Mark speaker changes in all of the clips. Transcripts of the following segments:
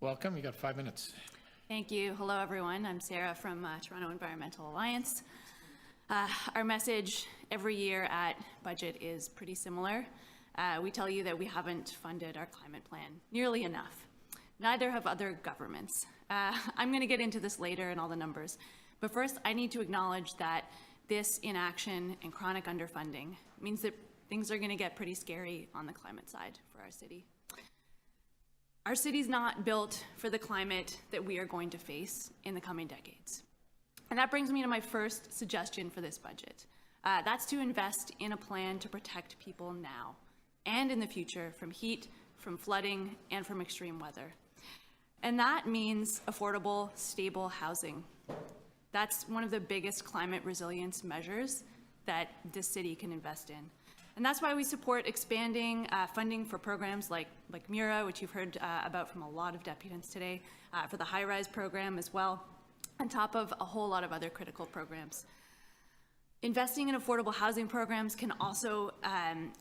Speaker 1: Welcome. You got 5 minutes.
Speaker 2: Thank you. Hello, everyone. I'm Sarah from Toronto Environmental Alliance. Our message every year at budget is pretty similar. We tell you that we haven't funded our climate plan nearly enough. Neither have other governments. I'm going to get into this later and all the numbers. But first, I need to acknowledge that this inaction and chronic underfunding means that things are going to get pretty scary on the climate side for our city. Our city's not built for the climate that we are going to face in the coming decades. And that brings me to my first suggestion for this budget. That's to invest in a plan to protect people now and in the future from heat, from flooding, and from extreme weather. And that means affordable, stable housing. That's one of the biggest climate resilience measures that this city can invest in. And that's why we support expanding funding for programs like MURA, which you've heard about from a lot of deputants today, for the high-rise program as well, on top of a whole lot of other critical programs. Investing in affordable housing programs can also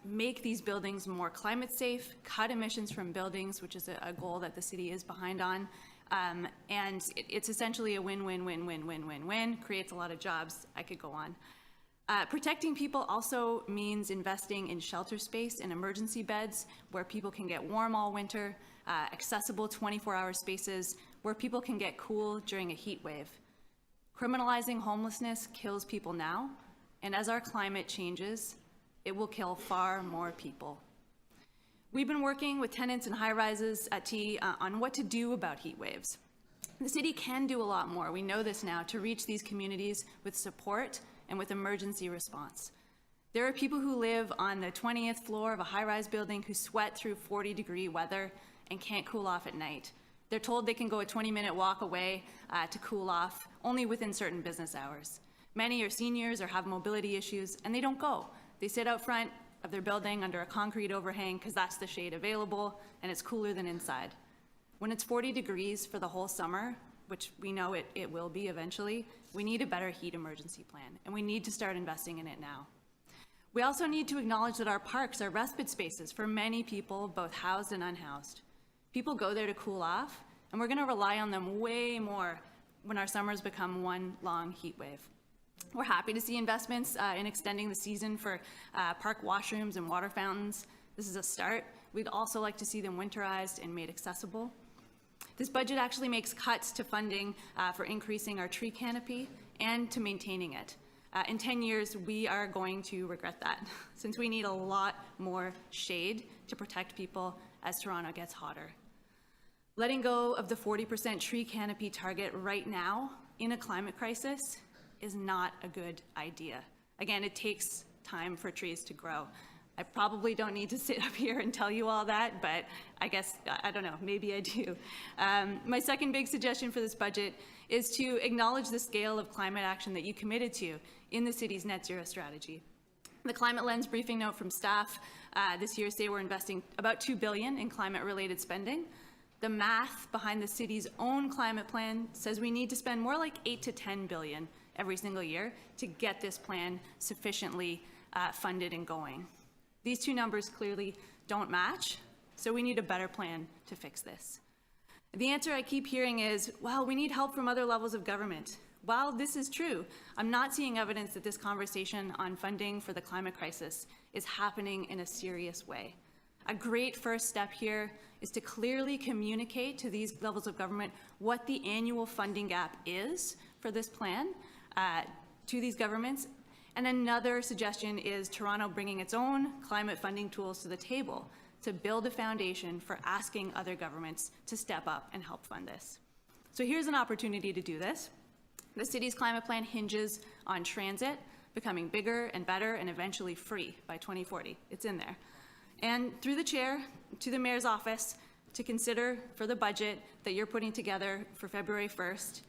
Speaker 2: make these buildings more climate safe, cut emissions from buildings, which is a goal that the city is behind on. And it's essentially a win-win-win-win-win-win-win, creates a lot of jobs. I could go on. Protecting people also means investing in shelter space and emergency beds where people can get warm all winter, accessible 24-hour spaces where people can get cool during a heat wave. Criminalizing homelessness kills people now, and as our climate changes, it will kill far more people. We've been working with tenants and high-rises at T on what to do about heat waves. The city can do a lot more, we know this now, to reach these communities with support and with emergency response. There are people who live on the 20th floor of a high-rise building who sweat through 40-degree weather and can't cool off at night. They're told they can go a 20-minute walk away to cool off, only within certain business hours. Many are seniors or have mobility issues, and they don't go. They sit out front of their building under a concrete overhang because that's the shade available, and it's cooler than inside. When it's 40 degrees for the whole summer, which we know it will be eventually, we need a better heat emergency plan, and we need to start investing in it now. We also need to acknowledge that our parks are respite spaces for many people, both housed and unhoused. People go there to cool off, and we're gonna rely on them way more when our summers become one long heat wave. We're happy to see investments in extending the season for park washrooms and water fountains. This is a start. We'd also like to see them winterized and made accessible. This budget actually makes cuts to funding for increasing our tree canopy and to maintaining it. In 10 years, we are going to regret that, since we need a lot more shade to protect people as Toronto gets hotter. Letting go of the 40% tree canopy target right now in a climate crisis is not a good idea. Again, it takes time for trees to grow. I probably don't need to sit up here and tell you all that, but I guess, I don't know, maybe I do. My second big suggestion for this budget is to acknowledge the scale of climate action that you committed to in the city's net zero strategy. The Climate Lens briefing note from staff this year say we're investing about $2 billion in climate-related spending. The math behind the city's own climate plan says we need to spend more like $8 to $10 billion every single year to get this plan sufficiently funded and going. These two numbers clearly don't match, so we need a better plan to fix this. The answer I keep hearing is, well, we need help from other levels of government. While this is true, I'm not seeing evidence that this conversation on funding for the climate crisis is happening in a serious way. A great first step here is to clearly communicate to these levels of government what the annual funding gap is for this plan to these governments. And another suggestion is Toronto bringing its own climate funding tools to the table to build a foundation for asking other governments to step up and help fund this. So here's an opportunity to do this. The city's climate plan hinges on transit becoming bigger and better and eventually free by 2040. It's in there. And through the chair to the mayor's office to consider for the budget that you're putting together for February 1st,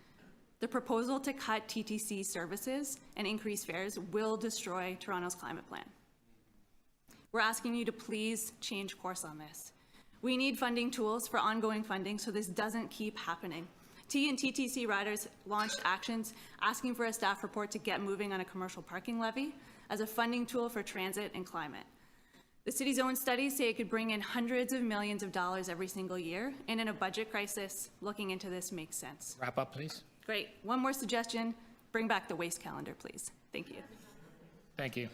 Speaker 2: the proposal to cut TTC services and increase fares will destroy Toronto's climate plan. We're asking you to please change course on this. We need funding tools for ongoing funding so this doesn't keep happening. T and TTC riders launched actions asking for a staff report to get moving on a commercial parking levy as a funding tool for transit and climate. The city's own studies say it could bring in hundreds of millions of dollars every single year, and in a budget crisis, looking into this makes sense.
Speaker 1: Wrap up, please.
Speaker 2: Great. One more suggestion, bring back the waste calendar, please. Thank you.
Speaker 1: Thank you.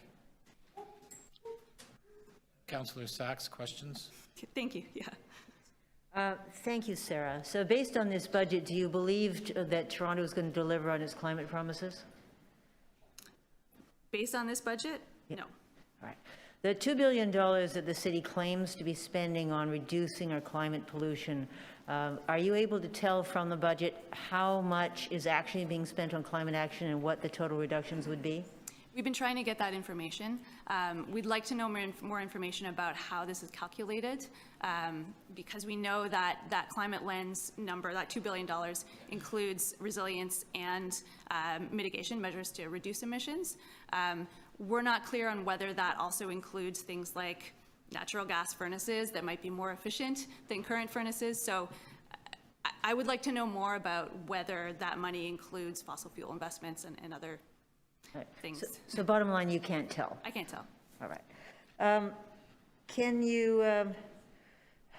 Speaker 1: Councillor Sachs, questions?
Speaker 2: Thank you, yeah.
Speaker 3: Thank you, Sarah. So based on this budget, do you believe that Toronto is going to deliver on its climate promises?
Speaker 2: Based on this budget?
Speaker 3: Yeah.
Speaker 2: No.
Speaker 3: All right. The $2 billion that the city claims to be spending on reducing our climate pollution, are you able to tell from the budget how much is actually being spent on climate action and what the total reductions would be?
Speaker 2: We've been trying to get that information. We'd like to know more information about how this is calculated, because we know that that climate lens number, that $2 billion, includes resilience and mitigation measures to reduce emissions. We're not clear on whether that also includes things like natural gas furnaces that might be more efficient than current furnaces. So I would like to know more about whether that money includes fossil fuel investments and other things.
Speaker 3: So bottom line, you can't tell.
Speaker 2: I can't tell.
Speaker 3: All right. Can you,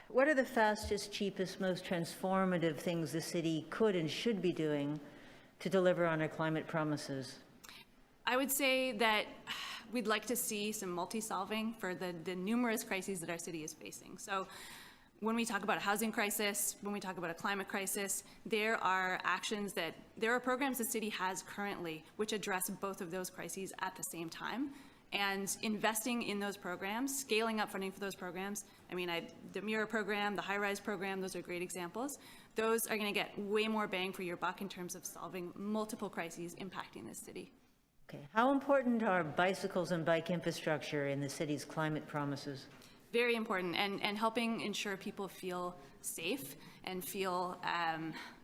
Speaker 3: what are the fastest, cheapest, most transformative things the city could and should be doing to deliver on our climate promises?
Speaker 2: I would say that we'd like to see some multi-solving for the numerous crises that our city is facing. So when we talk about a housing crisis, when we talk about a climate crisis, there are programs the city has currently which address both of those crises at the same time. And investing in those programs, scaling up funding for those programs, I mean, the Mirror program, the high-rise program, those are great examples. Those are going to get way more bang for your buck in terms of solving multiple crises impacting this city.
Speaker 3: Okay. How important are bicycles and bike infrastructure in the city's climate promises?
Speaker 2: Very important, and helping ensure people feel safe and feel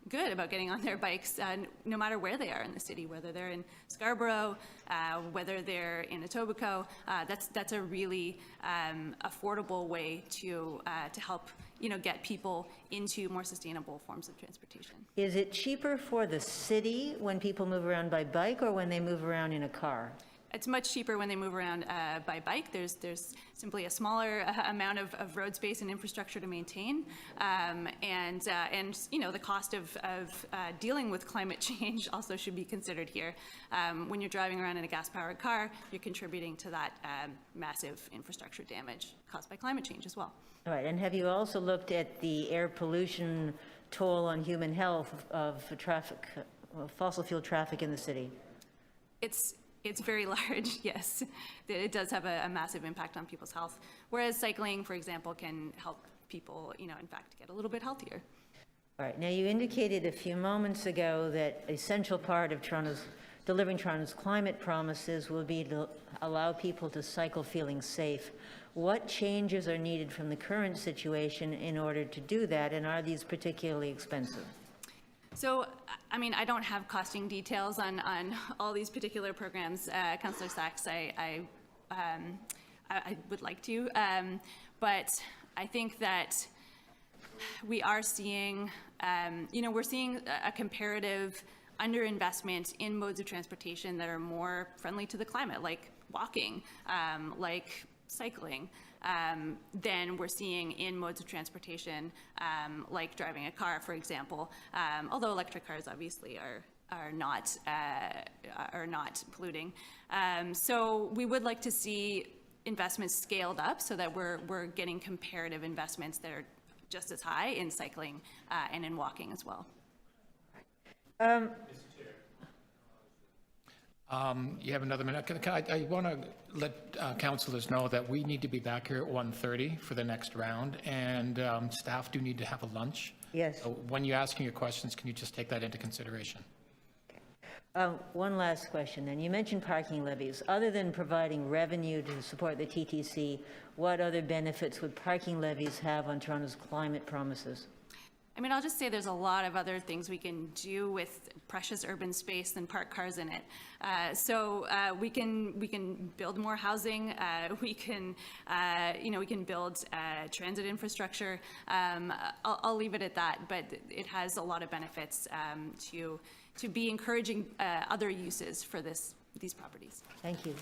Speaker 2: good about getting on their bikes, no matter where they are in the city, whether they're in Scarborough, whether they're in Etobicoke. That's a really affordable way to help get people into more sustainable forms of transportation.
Speaker 3: Is it cheaper for the city when people move around by bike or when they move around in a car?
Speaker 2: It's much cheaper when they move around by bike. There's simply a smaller amount of road space and infrastructure to maintain, and the cost of dealing with climate change also should be considered here. When you're driving around in a gas-powered car, you're contributing to that massive infrastructure damage caused by climate change as well.
Speaker 3: All right, and have you also looked at the air pollution toll on human health of fossil fuel traffic in the city?
Speaker 2: It's very large, yes. It does have a massive impact on people's health, whereas cycling, for example, can help people, in fact, get a little bit healthier.
Speaker 3: All right, now you indicated a few moments ago that an essential part of delivering Toronto's climate promises will be to allow people to cycle feeling safe. What changes are needed from the current situation in order to do that, and are these particularly expensive?
Speaker 2: So, I mean, I don't have costing details on all these particular programs, Councillor Sachs. I would like to, but I think that we are seeing, we're seeing a comparative underinvestment in modes of transportation that are more friendly to the climate, like walking, like cycling, than we're seeing in modes of transportation, like driving a car, for example. Although electric cars obviously are not polluting. So we would like to see investments scaled up so that we're getting comparative investments that are just as high in cycling and in walking as well.
Speaker 1: You have another minute. I want to let councillors know that we need to be back here at 1:30 for the next round, and staff do need to have a lunch.
Speaker 3: Yes.
Speaker 1: So when you're asking your questions, can you just take that into consideration?
Speaker 3: One last question then. You mentioned parking levies. Other than providing revenue to support the TTC, what other benefits would parking levies have on Toronto's climate promises?
Speaker 2: I mean, I'll just say there's a lot of other things we can do with precious urban space than park cars in it. So we can build more housing. We can build transit infrastructure. I'll leave it at that. But it has a lot of benefits to be encouraging other uses for these properties.
Speaker 3: Thank you.